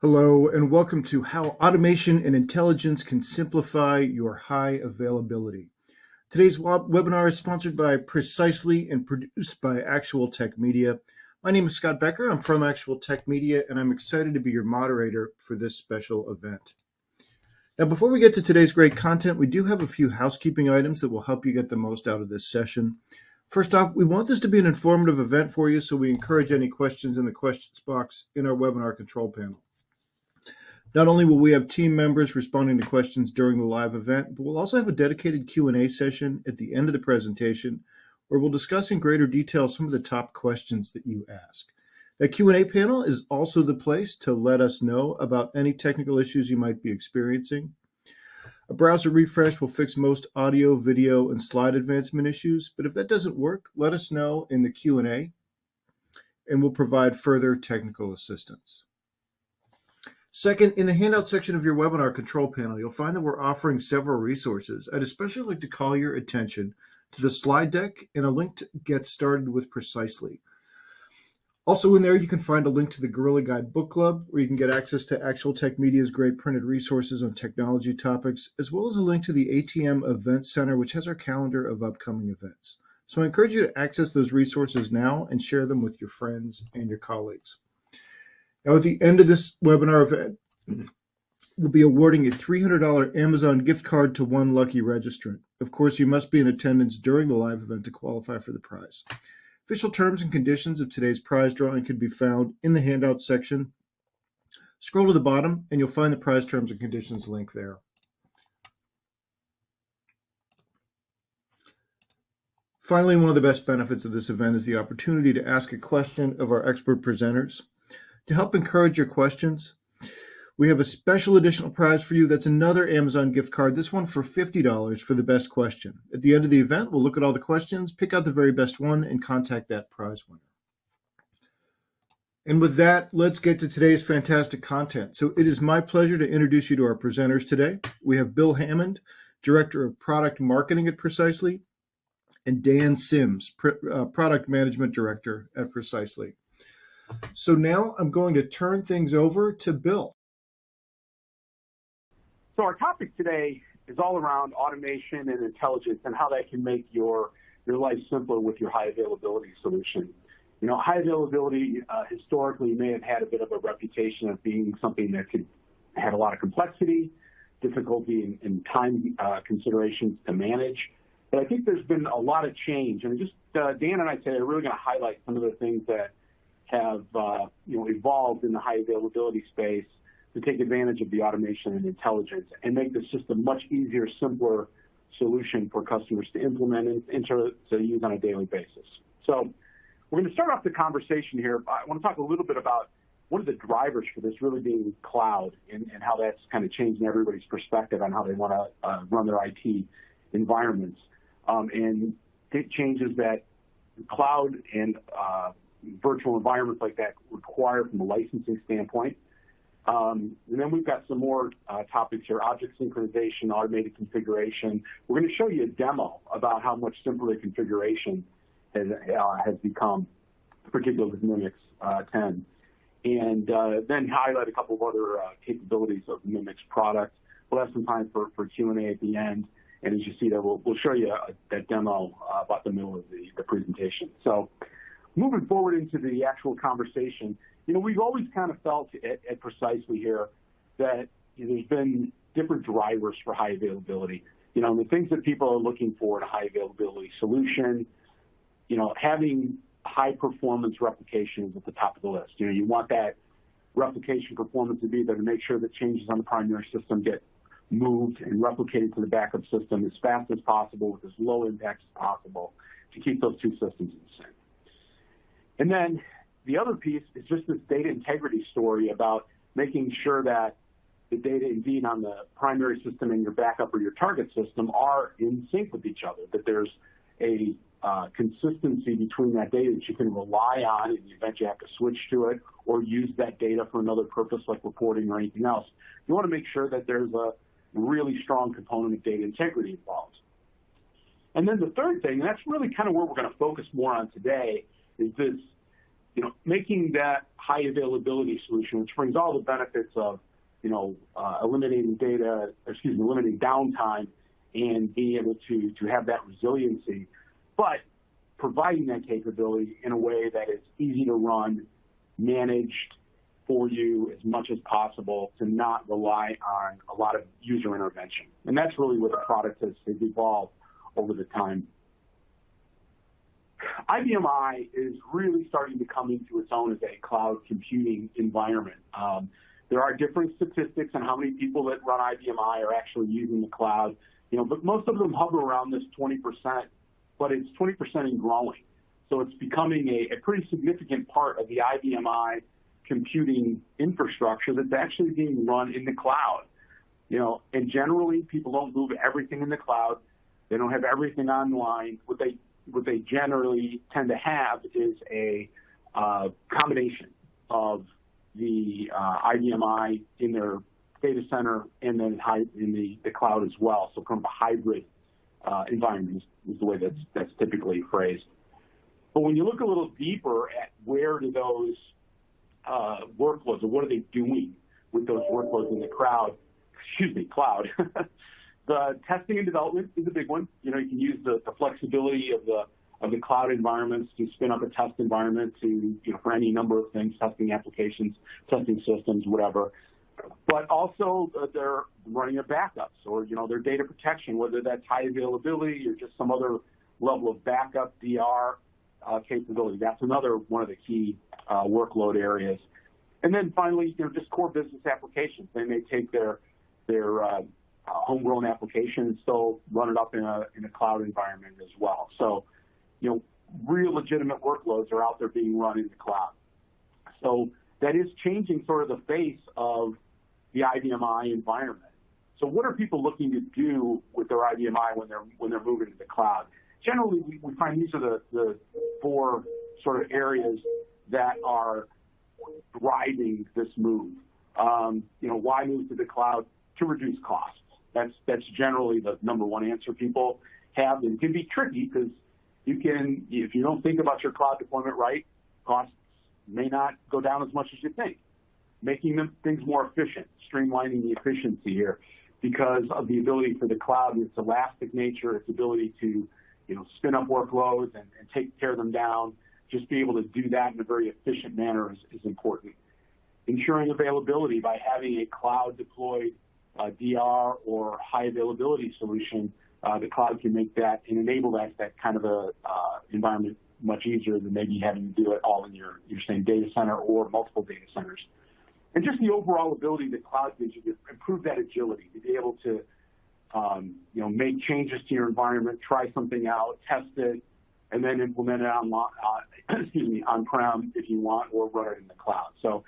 Hello, and welcome to How Automation and Intelligence Can Simplify Your High Availability. Today's webinar is sponsored by Precisely and produced by Actual Tech Media. My name is Scott Becker. I'm from Actual Tech Media, and I'm excited to be your moderator for this special event. Now, before we get to today's great content, we do have a few housekeeping items that will help you get the most out of this session. First off, we want this to be an informative event for you, so we encourage any questions in the questions box in our webinar control panel. Not only will we have team members responding to questions during the live event, but we'll also have a dedicated Q&A session at the end of the presentation where we'll discuss in greater detail some of the top questions that you ask. That Q&A panel is also the place to let us know about any technical issues you might be experiencing. A browser refresh will fix most audio, video, and slide advancement issues, but if that doesn't work, let us know in the Q&A and we'll provide further technical assistance. Second, in the handout section of your webinar control panel, you'll find that we're offering several resources. I'd especially like to call your attention to the slide deck and a link to get started with Precisely. Also in there, you can find a link to the Gorilla Guide Book Club, where you can get access to Actual Tech Media's great printed resources on technology topics, as well as a link to the ATM Event Center, which has our calendar of upcoming events. So I encourage you to access those resources now and share them with your friends and your colleagues. Now, at the end of this webinar event, we'll be awarding a $300 Amazon gift card to one lucky registrant. Of course, you must be in attendance during the live event to qualify for the prize. Official terms and conditions of today's prize drawing can be found in the handout section. Scroll to the bottom, and you'll find the prize terms and conditions link there. Finally, one of the best benefits of this event is the opportunity to ask a question of our expert presenters. To help encourage your questions, we have a special additional prize for you. That's another Amazon gift card, this one for $50 for the best question. At the end of the event, we'll look at all the questions, pick out the very best one, and contact that prize winner. And with that, let's get to today's fantastic content. So it is my pleasure to introduce you to our presenters today. We have Bill Hammond, Director of Product Marketing at Precisely, and Dan Sims, Product Management Director at Precisely. So now I'm going to turn things over to Bill. So our topic today is all around automation and intelligence and how that can make your life simpler with your high availability solution. You know, high availability historically may have had a bit of a reputation of being something that had a lot of complexity, difficulty in time considerations to manage. But I think there's been a lot of change. And just Dan and I today are really going to highlight some of the things that have evolved in the high availability space to take advantage of the automation and intelligence and make this just a much easier, simpler solution for customers to implement and to use on a daily basis. So we're going to start off the conversation here. I want to talk a little bit about what are the drivers for this really being cloud and how that's kind of changing everybody's perspective on how they want to run their IT environments. And it changes that cloud and virtual environments like that require from a licensing standpoint. And then we've got some more topics here: object synchronization, automated configuration. We're going to show you a demo about how much simpler the configuration has become, particularly with MIMIX 10. And then highlight a couple of other capabilities of the MIMIX product. We'll have some time for Q&A at the end. And as you see there, we'll show you that demo about the middle of the presentation. So moving forward into the actual conversation, you know, we've always kind of felt at Precisely here that there's been different drivers for high availability. You know, the things that people are looking for in a high availability solution, you know, having high performance replication is at the top of the list. You know, you want that replication performance to be there to make sure that changes on the primary system get moved and replicated to the backup system as fast as possible with as low impact as possible to keep those two systems in sync. And then the other piece is just this data integrity story about making sure that the data indeed on the primary system and your backup or your target system are in sync with each other, that there's a consistency between that data that you can rely on in the event you have to switch to it or use that data for another purpose like reporting or anything else. You want to make sure that there's a really strong component of data integrity involved. And then the third thing, and that's really kind of where we're going to focus more on today, is this making that high availability solution, which brings all the benefits of, eliminating downtime and being able to have that resiliency, but providing that capability in a way that is easy to run, managed for you as much as possible, to not rely on a lot of user intervention. And that's really what the product has evolved over the time. IBMI is really starting to come into its own as a cloud computing environment. There are different statistics on how many people that run IBMI are actually using the cloud, but most of them hover around this 20%, but it's 20% and growing. So it's becoming a pretty significant part of the IBMI computing infrastructure that's actually being run in the cloud. And generally people don't move everything in the cloud. They don't have everything online. What they generally tend to have is a combination of the IBMI in their data center and then in the cloud as well. So kind of a hybrid environment is the way that's typically phrased. But when you look a little deeper at where do those workloads, or what are they doing with those workloads in the cloud, the testing and development is a big one. You can use the flexibility of the cloud environments to spin up a test environment to, for any number of things, testing applications, testing systems, whatever. But also they're running their backups or, their data protection, whether that's high availability or just some other level of backup DR capability. That's another one of the key workload areas. And then finally, just core business applications. They may take their homegrown applications, still run it up in a cloud environment as well. So, real legitimate workloads are out there being run in the cloud. So that is changing sort of the face of the IBMI environment. So what are people looking to do with their IBMI when they're moving to the cloud? Generally, we find these are the four sort of areas that are driving this move. Why move to the cloud? To reduce costs. That's generally the number one answer people have. And it can be tricky because if you don't think about your cloud deployment right, costs may not go down as much as you think. Making things more efficient, streamlining the efficiency here because of the ability for the cloud and its elastic nature, its ability to spin up workloads and take tear them down. Just be able to do that in a very efficient manner is important. Ensuring availability by having a cloud deployed DR or high availability solution, the cloud can make that and enable that kind of a environment much easier than maybe having to do it all in your same data center or multiple data centers. And just the overall ability the cloud gives you to improve that agility, to be able to make changes to your environment, try something out, test it, and then implement it on-prem if you want, or run it in the cloud. So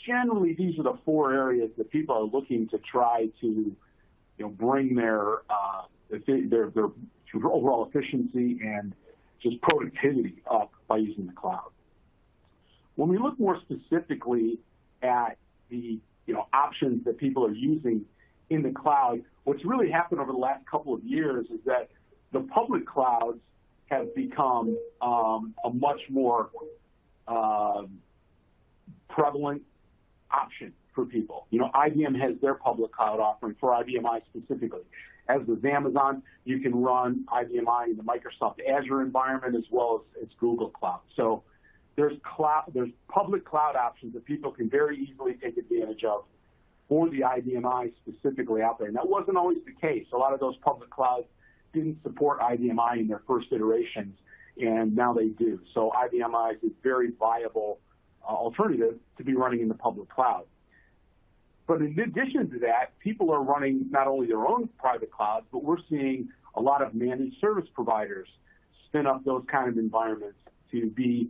generally, these are the four areas that people are looking to try to bring their overall efficiency and just productivity up by using the cloud. When we look more specifically at the options that people are using in the cloud, what's really happened over the last couple of years is that the public clouds have become a much more prevalent option for people. IBM has their public cloud offering for IBMI specifically. As with Amazon, you can run IBMI in the Microsoft Azure environment as well as Google Cloud. So there's public cloud options that people can very easily take advantage of for the IBMI specifically out there. And that wasn't always the case. A lot of those public clouds didn't support IBMI in their first iterations, and now they do. So IBMI is a very viable alternative to be running in the public cloud. But in addition to that, people are running not only their own private clouds, but we're seeing a lot of managed service providers spin up those kind of environments to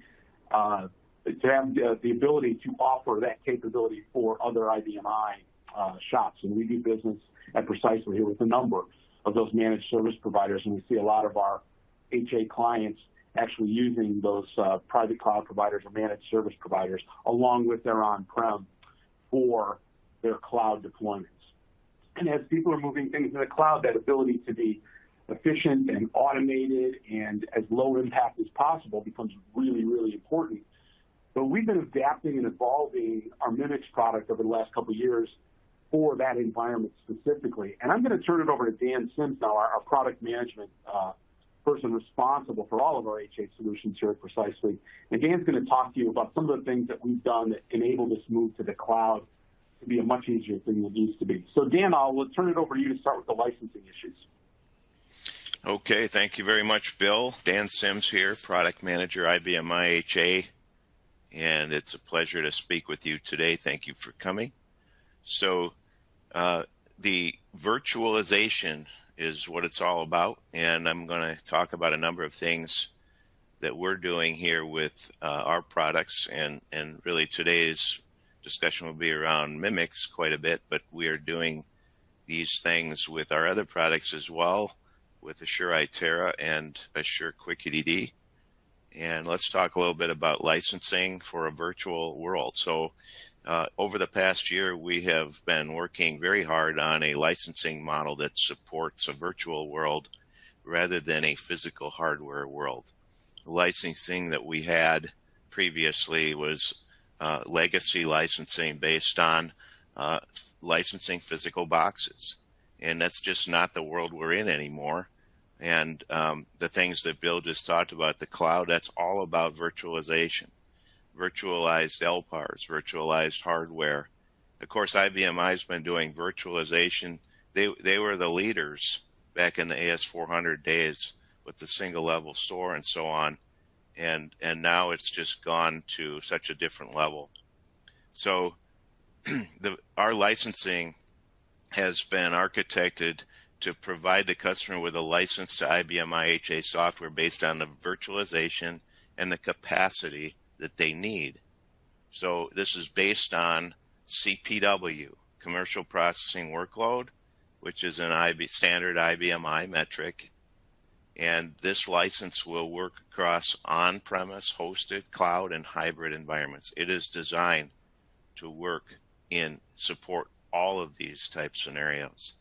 have the ability to offer that capability for other IBMI shops. And we do business at Precisely here with a number of those managed service providers, and we see a lot of our HA clients actually using those private cloud providers or managed service providers along with their on-prem for their cloud deployments. And as people are moving things to the cloud, that ability to be efficient and automated and as low impact as possible becomes really, really important But we've been adapting and evolving our MIMIX product over the last couple of years for that environment specifically. And I'm going to turn it over to Dan Sims now, our product management person responsible for all of our HA solutions here at Precisely. And Dan's going to talk to you about some of the things that we've done that enable this move to the cloud to be a much easier thing than it used to be. So Dan, I'll turn it over to you to start with the licensing issues. Okay, thank you very much, Bill. Dan Sims here, Product Manager, IBM IHA, and it's a pleasure to speak with you today. Thank you for coming. So the virtualization is what it's all about, and I'm going to talk about a number of things that we're doing here with our products, and really today's discussion will be around MIMIX quite a bit, but we are doing these things with our other products as well, with Assure iTerra and Assure QuickEDD. And let's talk a little bit about licensing for a virtual world. So over the past year, we have been working very hard on a licensing model that supports a virtual world rather than a physical hardware world. The licensing that we had previously was legacy licensing based on licensing physical boxes. And that's just not the world we're in anymore. And the things that Bill just talked about, the cloud, that's all about virtualization. Virtualized LPARs, virtualized hardware. Of course, IBMI has been doing virtualization. They were the leaders back in the AS400 days with the single level store and so on. And now it's just gone to such a different level. So our licensing has been architected to provide the customer with a license to IBM IHA software based on the virtualization and the capacity that they need. So this is based on CPW, Commercial Processing Workload, which is an standard IBMI metric. And this license will work across on-premise, hosted, cloud, and hybrid environments. It is designed to work in support all of these type scenarios.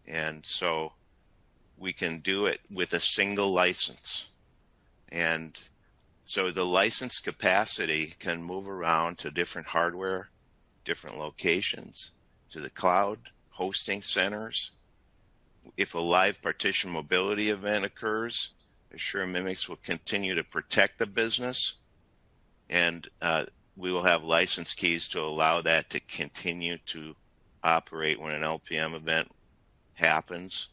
And so we can do it with a single license. And so the license capacity can move around to different hardware, different locations, to the cloud, hosting centers. If a live partition mobility event occurs, Assure MIMIX will continue to protect the business, and we will have license keys to allow that to continue to operate when an LPM event happens.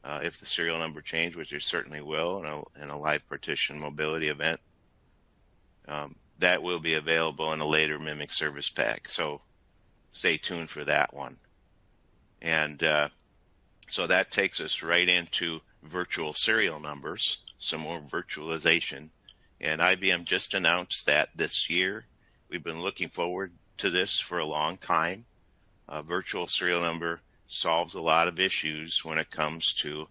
If the serial number change, which it certainly will in a live partition mobility event, that will be available in a later MIMIX service pack. So stay tuned for that one. And so that takes us right into virtual serial numbers, some more virtualization. And IBM just announced that this year. We've been looking forward to this for a long time. Virtual serial number solves a lot of issues when it comes to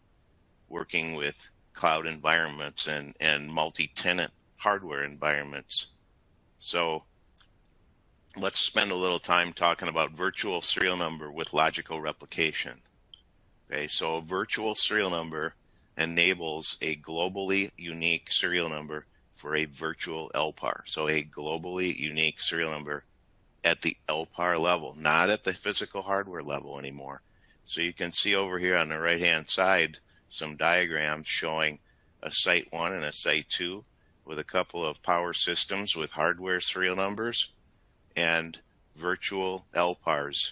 working with cloud environments and multi-tenant hardware environments. So let's spend a little time talking about virtual serial number with logical replication. Okay, so a virtual serial number enables a globally unique serial number for a virtual LPAR. So a globally unique serial number at the LPAR level, not at the physical hardware level anymore. So you can see over here on the right-hand side some diagrams showing a Site 1 and a Site 2 with a couple of power systems with hardware serial numbers and virtual LPARs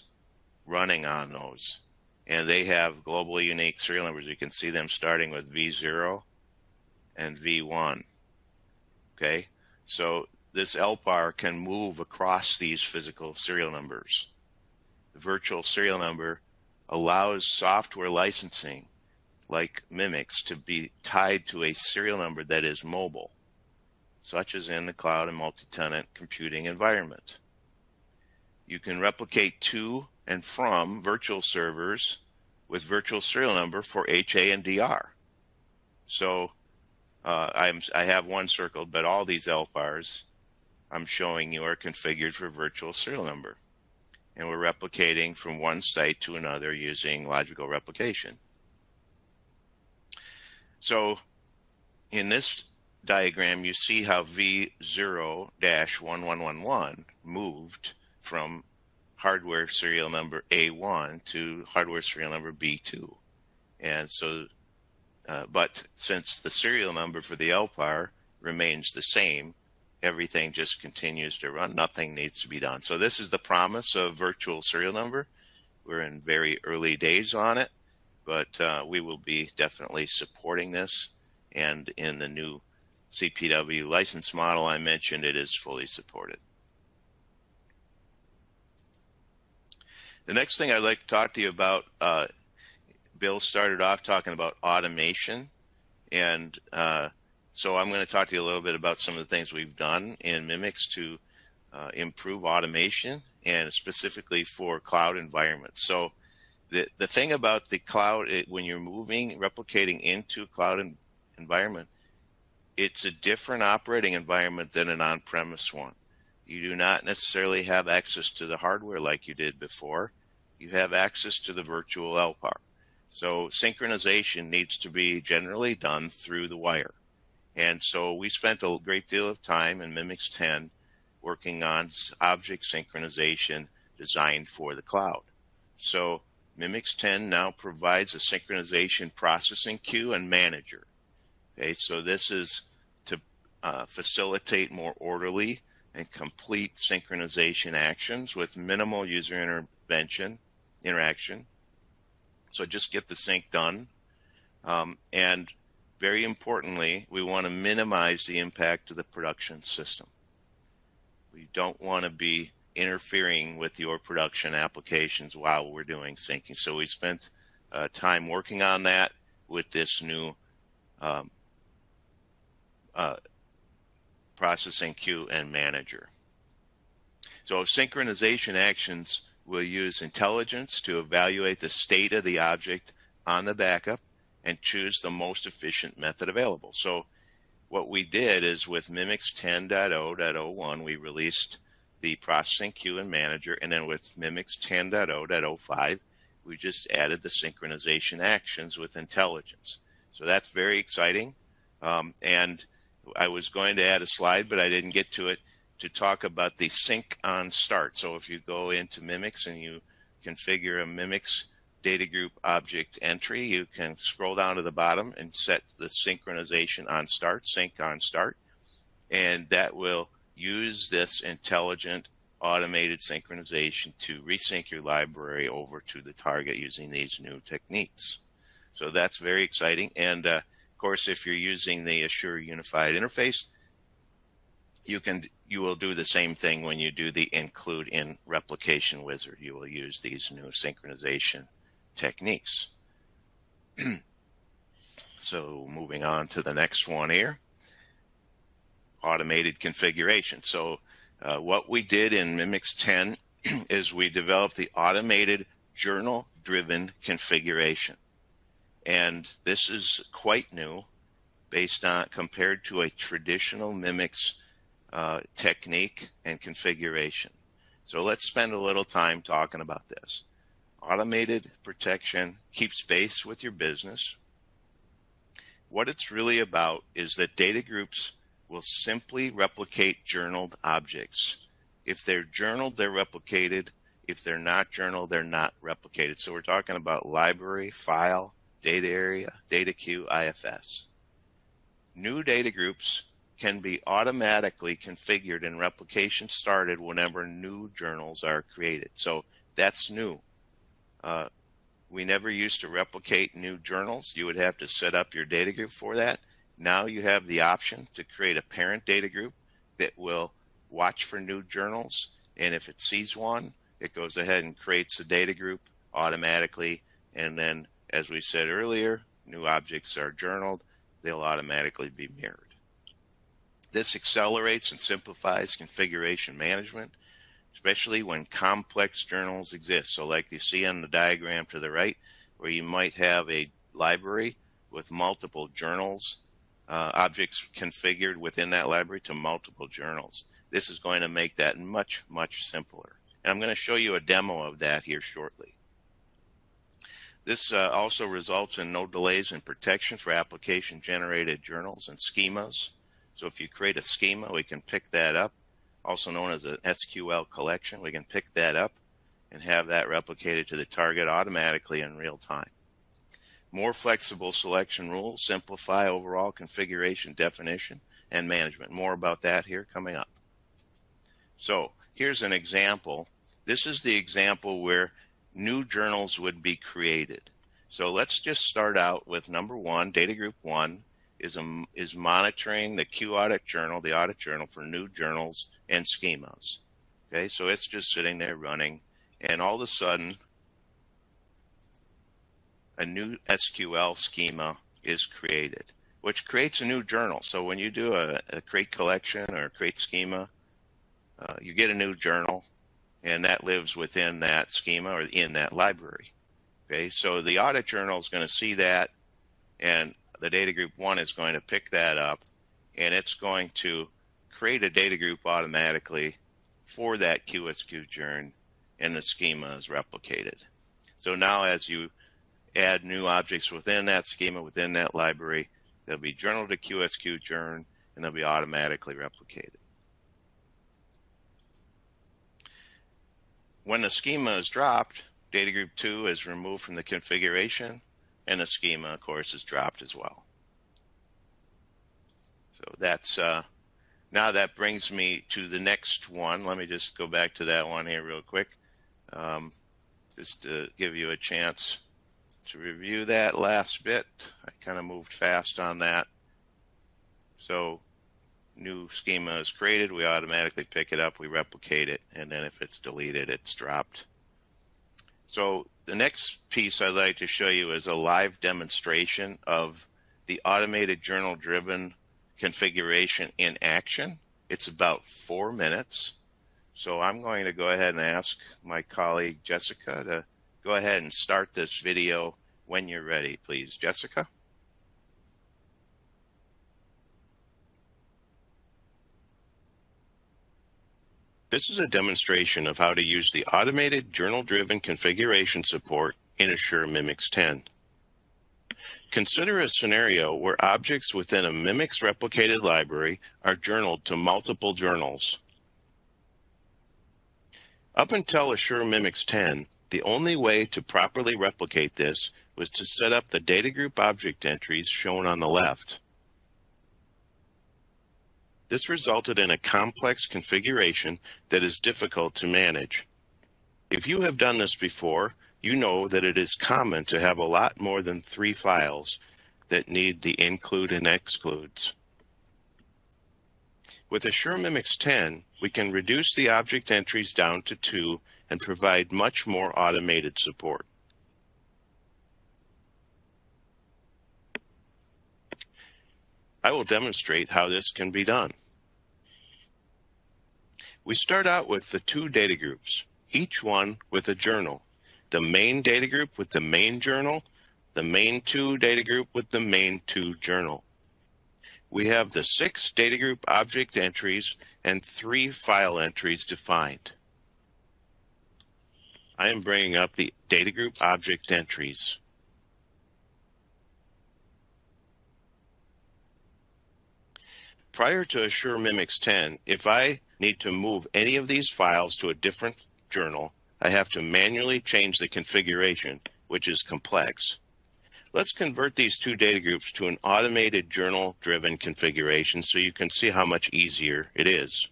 running on those. And they have globally unique serial numbers. You can see them starting with V0 and V1. Okay, so this LPAR can move across these physical serial numbers. The virtual serial number allows software licensing like MIMIX to be tied to a serial number that is mobile, such as in the cloud and multi-tenant computing environment. You can replicate to and from virtual servers with virtual serial number for HA and DR. So I have one circled, but all these LPARs I'm showing you are configured for virtual serial number. And we're replicating from one site to another using logical replication. So in this diagram, you see how V0-1111 moved from hardware serial number A1 to hardware serial number B2. And so, but since the serial number for the LPAR remains the same, everything just continues to run. Nothing needs to be done. So this is the promise of virtual serial number. We're in very early days on it, but we will be definitely supporting this. And in the new CPW license model I mentioned, it is fully supported. The next thing I'd like to talk to you about, Bill started off talking about automation, and so I'm going to talk to you a little bit about some of the things we've done in MIMIX to improve automation, and specifically for cloud environments. So the thing about the cloud, when you're replicating into a cloud environment, it's a different operating environment than an on-premise one. You do not necessarily have access to the hardware like you did before. You have access to the virtual LPAR. So synchronization needs to be generally done through the wire. And so we spent a great deal of time in MIMIX 10 working on object synchronization designed for the cloud. So MIMIX 10 now provides a synchronization processing queue and manager. Okay, so this is to facilitate more orderly and complete synchronization actions with minimal user interaction. So just get the sync done. And very importantly, we want to minimize the impact to the production system. We don't want to be interfering with your production applications while we're doing syncing. So we spent time working on that with this new processing queue and manager. So synchronization actions will use intelligence to evaluate the state of the object on the backup and choose the most efficient method available. So what we did is with MIMIX 10.0.01, we released the processing queue and manager, and then with MIMIX 10.0.05, we just added the synchronization actions with intelligence. So that's very exciting. And I was going to add a slide, but I didn't get to it, to talk about the sync on start. So if you go into MIMIX and you configure a MIMIX data group object entry, you can scroll down to the bottom and set the synchronization on start, sync on start, and that will use this intelligent automated synchronization to resync your library over to the target using these new techniques. So that's very exciting. And of course, if you're using the Assure Unified Interface, you will do the same thing when you do the include in replication wizard. You will use these new synchronization techniques. So moving on to the next one here, automated configuration. So what we did in MIMIX 10 is we developed the automated journal-driven configuration. And this is quite new based on compared to a traditional MIMIX technique and configuration. So let's spend a little time talking about this. Automated protection keeps pace with your business. What it's really about is that data groups will simply replicate journaled objects. If they're journaled, they're replicated. If they're not journaled, they're not replicated. So we're talking about library, file, data area, data queue, IFS. New data groups can be automatically configured and replication started whenever new journals are created. So that's new. We never used to replicate new journals. You would have to set up your data group for that. Now you have the option to create a parent data group that will watch for new journals. And if it sees one, it goes ahead and creates a data group automatically. And then, as we said earlier, new objects are journaled. They'll automatically be mirrored. This accelerates and simplifies configuration management, especially when complex journals exist. So like you see on the diagram to the right, where you might have a library with multiple journals, objects configured within that library to multiple journals. This is going to make that much, much simpler. And I'm going to show you a demo of that here shortly. This also results in no delays in protection for application-generated journals and schemas. So if you create a schema, we can pick that up, also known as an SQL collection. We can pick that up and have that replicated to the target automatically in real time. More flexible selection rules simplify overall configuration definition and management. More about that here coming up. So here's an example. This is the example where new journals would be created. So let's just start out with number one. Data group 1 is monitoring the Q audit journal, the audit journal, for new journals and schemas. Okay, so it's just sitting there running, and all of a sudden a new SQL schema is created, which creates a new journal. So when you do a create collection or create schema, you get a new journal, and that lives within that schema or in that library. Okay, so the audit journal is going to see that, and the data group 1 is going to pick that up, and it's going to create a data group automatically for that QSQ journal, and the schema is replicated. So now as you add new objects within that schema, within that library, they'll be journal to QSQ journal, and they'll be automatically replicated. When the schema is dropped, data group 2 is removed from the configuration, and the schema, of course, is dropped as well. So that's now that brings me to the next one. Let me just go back to that one here real quick, just to give you a chance to review that last bit. I kind of moved fast on that. So new schema is created, we automatically pick it up, we replicate it, and then if it's deleted, it's dropped. So the next piece I'd like to show you is a live demonstration of the automated journal-driven configuration in action. It's about 4 minutes. So I'm going to go ahead and ask my colleague Jessica to go ahead and start this video when you're ready, please. Jessica? This is a demonstration of how to use the automated journal-driven configuration support in Assure MIMIX 10. Consider a scenario where objects within a MIMIX replicated library are journaled to multiple journals. Up until Assure MIMIX 10, the only way to properly replicate this was to set up the data group object entries shown on the left. This resulted in a complex configuration that is difficult to manage. If you have done this before, you know that it is common to have a lot more than 3 files that need the include and excludes. With Assure MIMIX 10, we can reduce the object entries down to 2 and provide much more automated support. I will demonstrate how this can be done. We start out with the 2 data groups, each one with a journal. The main data group with the main journal, the main 2 data group with the main 2 journal. We have the 6 data group object entries and 3 file entries defined. I am bringing up the data group object entries. Prior to Assure MIMIX 10, if I need to move any of these files to a different journal, I have to manually change the configuration, which is complex. Let's convert these 2 data groups to an automated journal-driven configuration so you can see how much easier it is.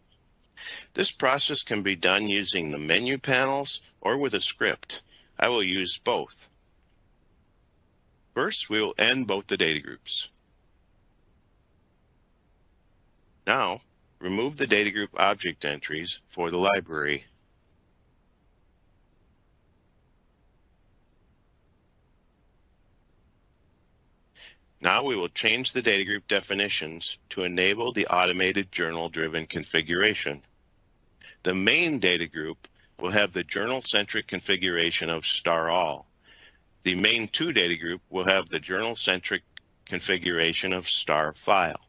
This process can be done using the menu panels or with a script. I will use both. First, we will end both the data groups. Now, remove the data group object entries for the library. Now we will change the data group definitions to enable the automated journal-driven configuration. The main data group will have the journal-centric configuration of *all. The main 2 data group will have the journal-centric configuration of *file.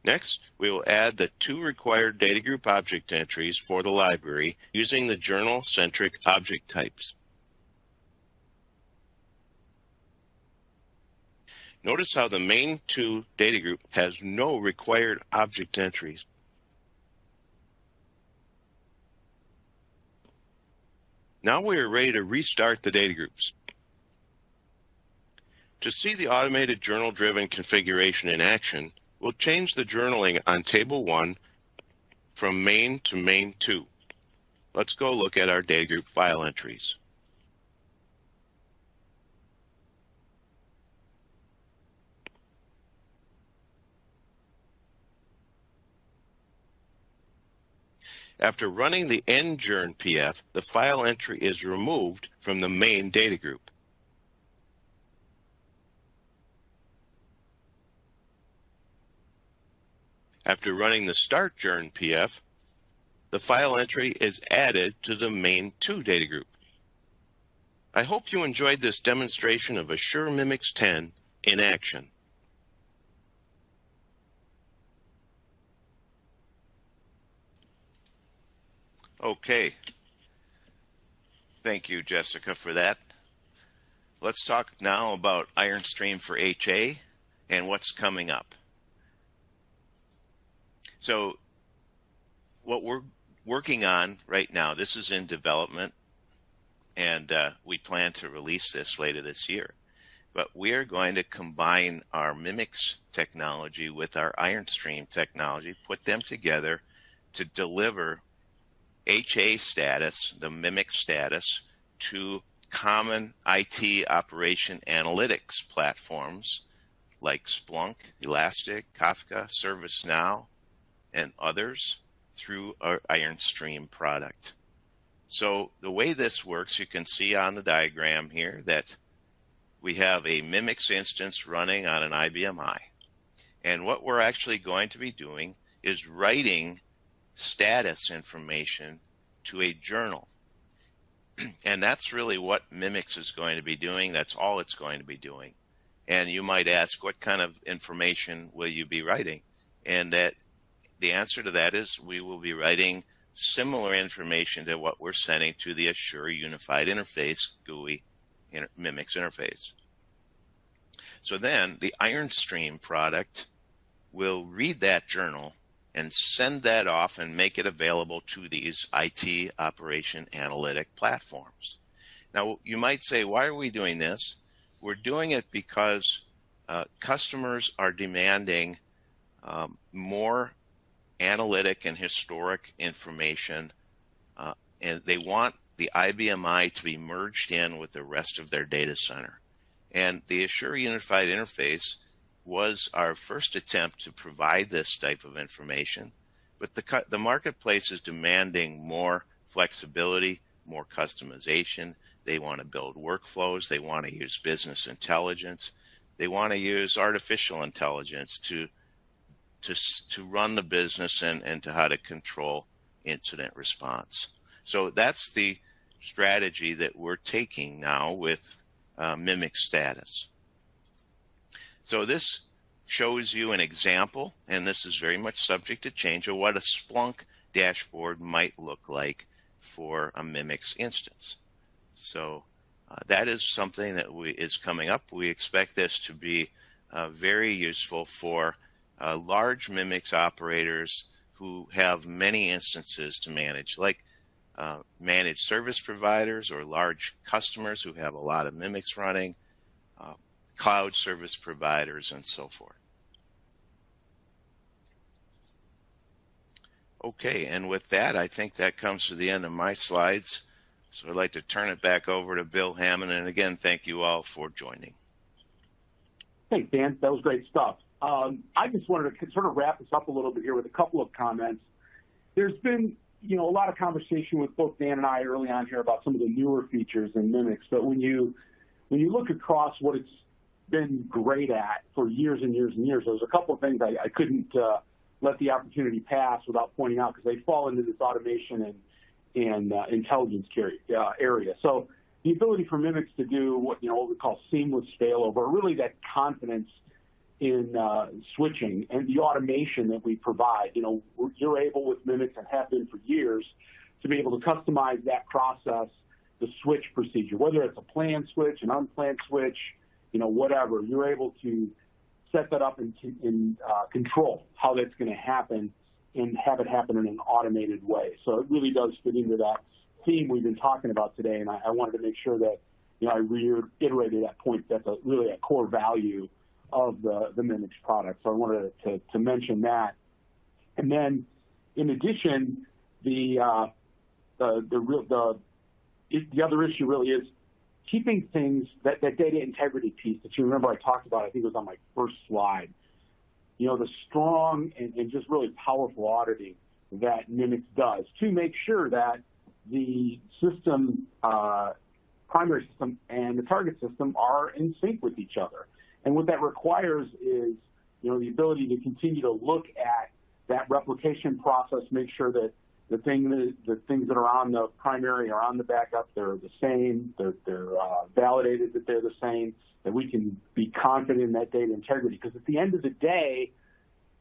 Next, we will add the 2 required data group object entries for the library using the journal-centric object types. Notice how the main 2 data group has no required object entries. Now we are ready to restart the data groups. To see the automated journal-driven configuration in action, we'll change the journaling on Table 1 from main to main 2. Let's go look at our data group file entries. After running the njournpf, the file entry is removed from the main data group. After running the startjournpf, the file entry is added to the main 2 data group. I hope you enjoyed this demonstration of Assure MIMIX 10 in action. Okay. Thank you, Jessica, for that. Let's talk now about IronStream for HA and what's coming up. So what we're working on right now, this is in development, and we plan to release this later this year. But we are going to combine our MIMIX technology with our IronStream technology, put them together to deliver HA status, the MIMIX status, to common IT operation analytics platforms like Splunk, Elastic, Kafka, ServiceNow, and others through our IronStream product. So the way this works, you can see on the diagram here that we have a MIMIX instance running on an IBM I. And what we're actually going to be doing is writing status information to a journal. And that's really what MIMIX is going to be doing. That's all it's going to be doing. And you might ask, what kind of information will you be writing? And that the answer to that is we will be writing similar information to what we're sending to the Assure Unified Interface GUI MIMIX interface. So then the IronStream product will read that journal and send that off and make it available to these IT operation analytic platforms. Now, you might say, why are we doing this? We're doing it because customers are demanding more analytic and historic information, and they want the IBM I to be merged in with the rest of their data center. And the Assure Unified Interface was our first attempt to provide this type of information, but the marketplace is demanding more flexibility, more customization. They want to build workflows. They want to use business intelligence. They want to use artificial intelligence to run the business and to how to control incident response. So that's the strategy that we're taking now with MIMIX status. So this shows you an example, and this is very much subject to change, of what a Splunk dashboard might look like for a MIMIX instance. So that is something that is coming up. We expect this to be very useful for large MIMIX operators who have many instances to manage, like managed service providers or large customers who have a lot of MIMIX running, cloud service providers, and so forth. Okay, and with that, I think that comes to the end of my slides. So I'd like to turn it back over to Bill Hammond. And again, thank you all for joining. Thanks, Dan. That was great stuff. I just wanted to sort of wrap this up a little bit here with a couple of comments. There's been, a lot of conversation with both Dan and I early on here about some of the newer features in MIMIX. But when you look across what it's been great at for years and years and years, there's a couple of things I couldn't let the opportunity pass without pointing out, because they fall into this automation and intelligence area. So the ability for MIMIX to do what we call seamless failover, really that confidence in switching and the automation that we provide. You're able with MIMIX, and have been for years, to be able to customize that process, the switch procedure, whether it's a planned switch, an unplanned switch, whatever. You're able to set that up and control how that's going to happen and have it happen in an automated way. So it really does fit into that theme we've been talking about today, and I wanted to make sure that I reiterated that point. That's really a core value of the MIMIX product. So I wanted to mention that. And then, in addition, the other issue really is keeping things, that data integrity piece that you remember I talked about. I think it was on my first slide. The strong and just really powerful auditing that MIMIX does to make sure that the system, primary system and the target system are in sync with each other. And what that requires is, the ability to continue to look at that replication process, make sure that the things that are on the primary are on the backup, they're the same, they're validated that they're the same, that we can be confident in that data integrity. Because at the end of the day,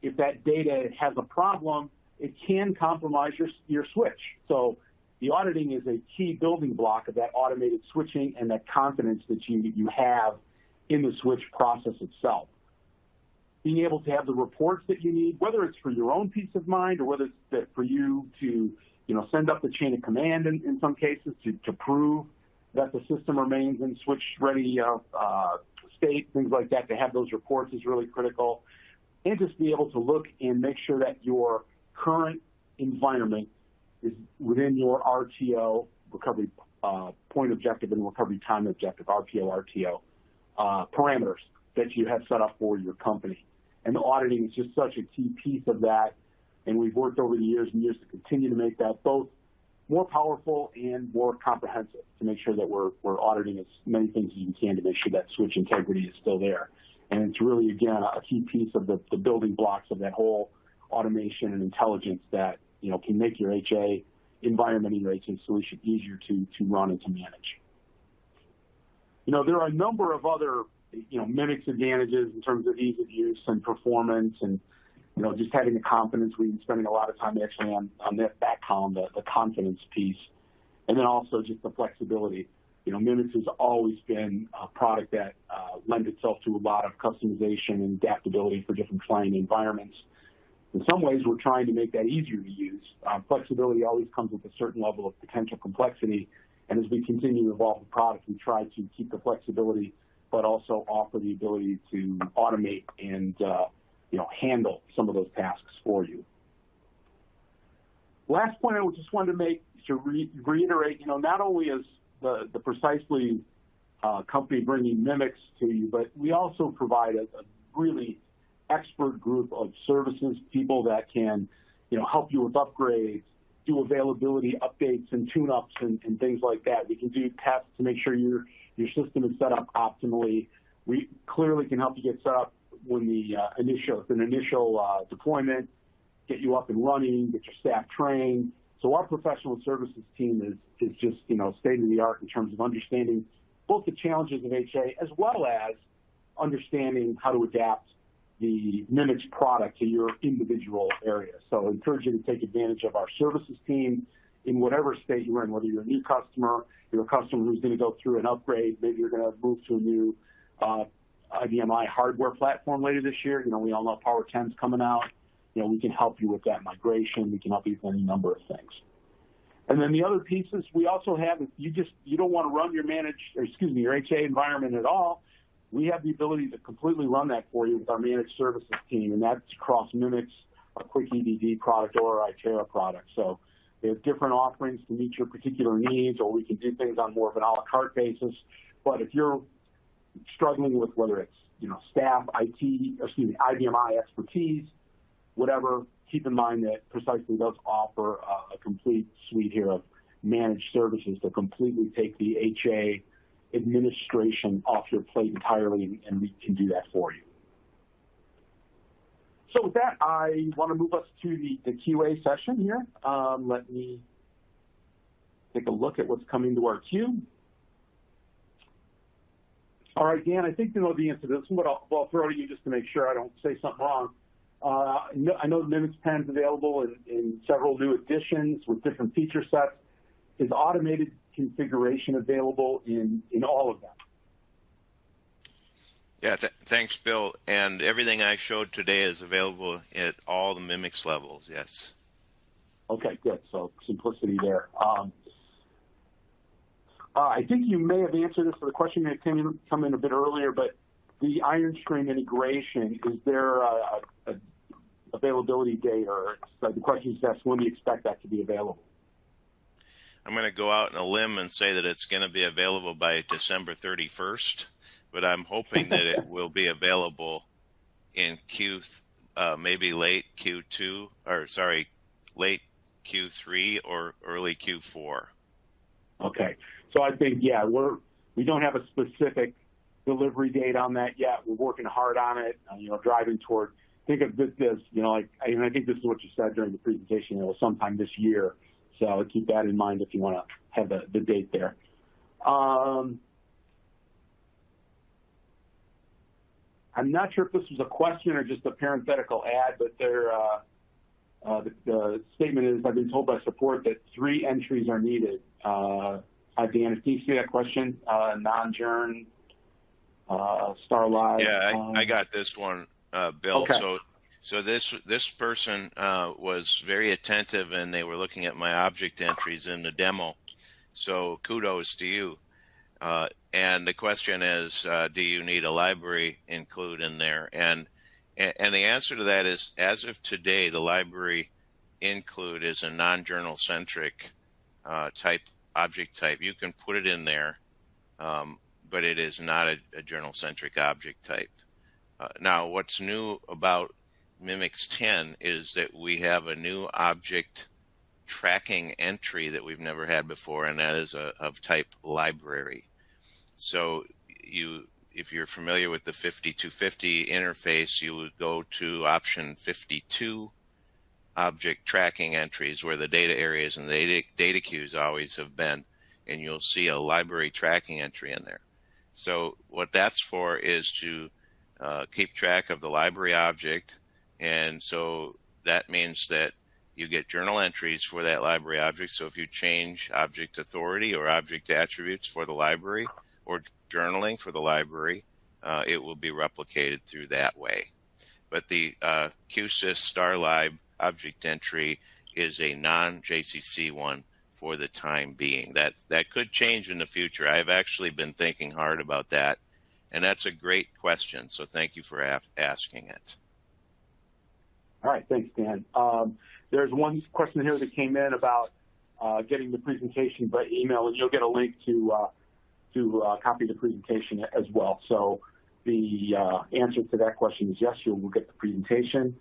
if that data has a problem, it can compromise your switch. So the auditing is a key building block of that automated switching and that confidence that you have in the switch process itself. Being able to have the reports that you need, whether it's for your own peace of mind or whether it's for you to send up the chain of command in some cases to prove that the system remains in switch-ready state, things like that. To have those reports is really critical. And just be able to look and make sure that your current environment is within your RTO, recovery point objective and recovery time objective, RPO, RTO, parameters that you have set up for your company. And the auditing is just such a key piece of that. And we've worked over the years and years to continue to make that both more powerful and more comprehensive, to make sure that we're auditing as many things as you can to make sure that switch integrity is still there. And it's really, again, a key piece of the building blocks of that whole automation and intelligence that can make your HA environment and your HA solution easier to run and to manage. There are a number of other MIMIX advantages in terms of ease of use and performance, and just having the confidence. We've been spending a lot of time actually on that column, the confidence piece, and then also just the flexibility. MIMIX has always been a product that lends itself to a lot of customization and adaptability for different client environments. In some ways, we're trying to make that easier to use. Flexibility always comes with a certain level of potential complexity, and as we continue to evolve the product, we try to keep the flexibility, but also offer the ability to automate and handle some of those tasks for you. Last point I just wanted to make to reiterate, not only is the Precisely company bringing MIMIX to you, but we also provide a really expert group of services, people that can help you with upgrades, do availability updates and tune-ups and things like that. We can do tests to make sure your system is set up optimally. We clearly can help you get set up when the initial deployment, get you up and running, get your staff trained. So our professional services team is just state of the art in terms of understanding both the challenges of HA as well as understanding how to adapt the MIMIX product to your individual area. So I encourage you to take advantage of our services team in whatever state you're in, whether you're a new customer, you're a customer who's going to go through an upgrade, maybe you're going to move to a new IBMI hardware platform later this year. We all know Power 10's coming out. We can help you with that migration. We can help you with any number of things. And then the other pieces we also have, if you don't want to run your HA environment at all, we have the ability to completely run that for you with our managed services team, and that's across MIMIX, a quick EDD product, or our ITERA product. So we have different offerings to meet your particular needs, or we can do things on more of an a la carte basis. But if you're struggling with whether it's staff, IBMI expertise, whatever, keep in mind that Precisely does offer a complete suite here of managed services to completely take the HA administration off your plate entirely, and we can do that for you. So with that, I want to move us to the QA session here. Let me take a look at what's coming to our queue. All right, Dan, I think you know the answer to this one, but I'll throw it to you just to make sure I don't say something wrong. I know the MIMIX pen is available in several new editions with different feature sets. Is automated configuration available in all of them? Yeah, thanks, Bill. And everything I showed today is available at all the MIMIX levels, yes. Okay, good. So simplicity there. I think you may have answered this, so the question may have come in a bit earlier, but the IronStream integration, is there a availability date, or the question is asked, when do you expect that to be available? I'm going to go out on a limb and say that it's going to be available by December 31st, but I'm hoping that it will be available in maybe late Q2, or sorry, late Q3 or early Q4. Okay, so I think, yeah, we don't have a specific delivery date on that yet. We're working hard on it, driving toward, think of this as, I think this is what you said during the presentation, sometime this year. So keep that in mind if you want to have the date there. I'm not sure if this was a question or just a parenthetical ad, but the statement is, I've been told by support that 3 entries are needed. Dan, can you see that question? Non-journ, star live. Yeah, I got this one, Bill. Okay. So this person was very attentive, and they were looking at my object entries in the demo. So kudos to you. And the question is, do you need a library include in there? And the answer to that is, as of today, the library include is a non-journal centric object type. You can put it in there, but it is not a journal centric object type. Now, what's new about MIMIX 10 is that we have a new object tracking entry that we've never had before, and that is of type library. So if you're familiar with the 5250 interface, you would go to option 52, object tracking entries, where the data areas and the data queues always have been, and you'll see a library tracking entry in there. So what that's for is to keep track of the library object, and so that means that you get journal entries for that library object. So if you change object authority or object attributes for the library, or journaling for the library, it will be replicated through that way. But the QSys StarLib object entry is a non-JCC one for the time being. That could change in the future. I've actually been thinking hard about that, and that's a great question. So thank you for asking it. All right, thanks, Dan. There's one question here that came in about getting the presentation by email, and you'll get a link to copy the presentation as well. So the answer to that question is yes, you will get the presentation.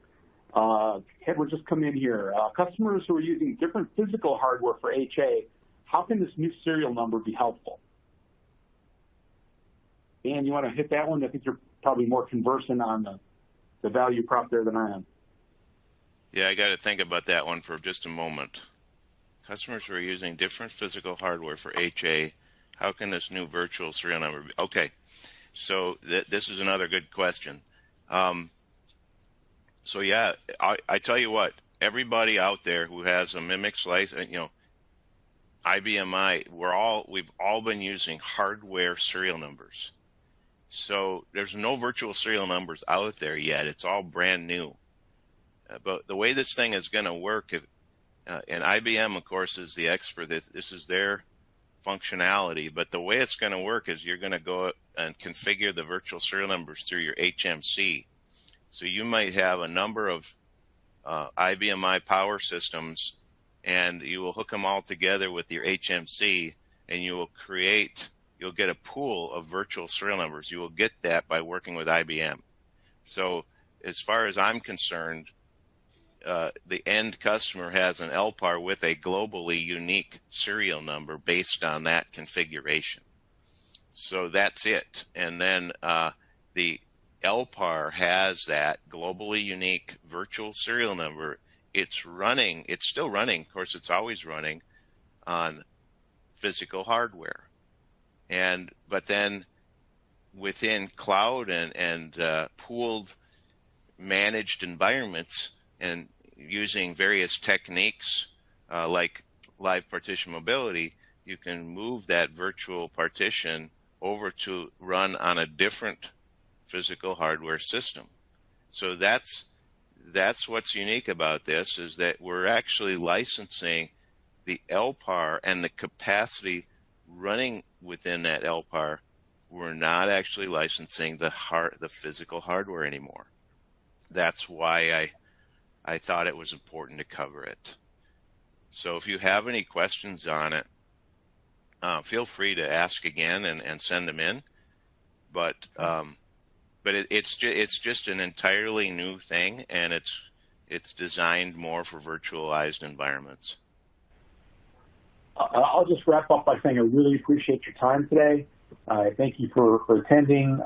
Edward, just come in here. Customers who are using different physical hardware for HA, how can this new serial number be helpful? Dan, you want to hit that one? I think you're probably more conversant on the value prop there than I am. Yeah, I got to think about that one for just a moment. Customers who are using different physical hardware for HA, how can this new virtual serial number be? Okay, so this is another good question. So yeah, I tell you what, everybody out there who has a MIMIX license, IBMI, we've all been using hardware serial numbers. So there's no virtual serial numbers out there yet. It's all brand new. But the way this thing is going to work, and IBM, of course, is the expert. This is their functionality. But the way it's going to work is you're going to go and configure the virtual serial numbers through your HMC. So you might have a number of IBMI power systems, and you will hook them all together with your HMC, and you'll get a pool of virtual serial numbers. You will get that by working with IBM. So as far as I'm concerned, the end customer has an LPAR with a globally unique serial number based on that configuration. So that's it. And then the LPAR has that globally unique virtual serial number. It's still running. Of course, it's always running on physical hardware. But then within cloud and pooled managed environments, and using various techniques like live partition mobility, you can move that virtual partition over to run on a different physical hardware system. So that's what's unique about this, is that we're actually licensing the LPAR and the capacity running within that LPAR. We're not actually licensing the physical hardware anymore. That's why I thought it was important to cover it. So if you have any questions on it, feel free to ask again and send them in. But it's just an entirely new thing, and it's designed more for virtualized environments. I'll just wrap up by saying I really appreciate your time today. Thank you for attending.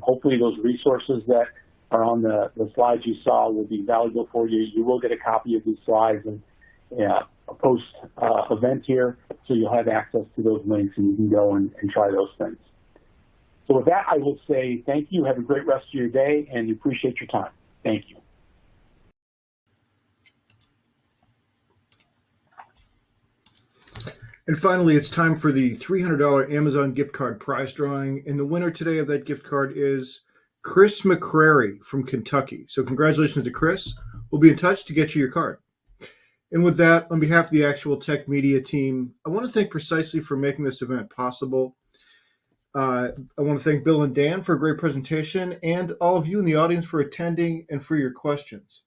Hopefully those resources that are on the slides you saw will be valuable for you. You will get a copy of these slides and a post event here, so you'll have access to those links and you can go and try those things. So with that, I will say thank you. Have a great rest of your day, and appreciate your time. Thank you. And finally, it's time for the $300 Amazon gift card prize drawing. And the winner today of that gift card is Chris McCrary from Kentucky. So congratulations to Chris. We'll be in touch to get you your card. And with that, on behalf of the Actual Tech Media team, I want to thank Precisely for making this event possible. I want to thank Bill and Dan for a great presentation, and all of you in the audience for attending and for your questions.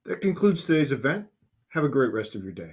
That concludes today's event. Have a great rest of your day.